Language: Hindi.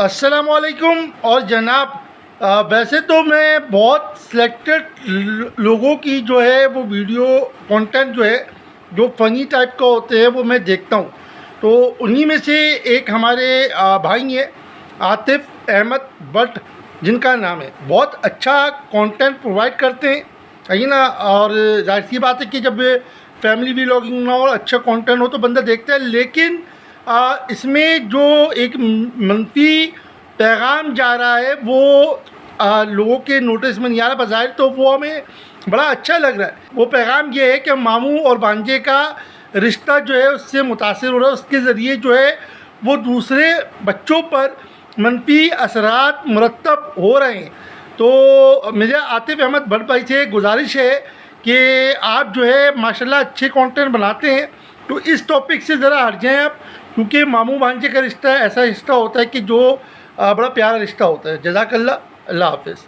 अस्सलामुअलैकुम। और जनाब, वैसे तो मैं बहुत सिलेक्टेड लोगों की जो है वो वीडियो कंटेंट जो है जो फ़नी टाइप का होते हैं वो मैं देखता हूँ। तो उन्हीं में से एक हमारे भाई हैं आतिफ़ अहमद भट्ट, जिनका नाम है, बहुत अच्छा कंटेंट प्रोवाइड करते हैं, है ना। और जाहिर सी बात है कि जब फैमिली व्लॉगिंग ना हो, अच्छा कंटेंट हो तो बंदा देखता है। लेकिन इसमें जो एक मनफी पैगाम जा रहा है वो लोगों के नोटिस में नहीं आ रहा। बज़ाहिर तो वो हमें बड़ा अच्छा लग रहा है। वो पैगाम ये है कि मामू और भांजे का रिश्ता जो है उससे मुतासिर हो रहा है, उसके ज़रिए जो है वो दूसरे बच्चों पर मनफी असरात मुरतब हो रहे हैं। तो मेरे आतिफ़ अहमद भट्ट भाई से गुजारिश है कि आप जो है माशाल्लाह अच्छे कंटेंट बनाते हैं, तो इस टॉपिक से ज़रा हट जाएँ आप, क्योंकि मामू भांजे का रिश्ता ऐसा रिश्ता होता है कि जो बड़ा प्यारा रिश्ता होता है। जज़ाकल्लाह, अल्लाह हाफ़िज़।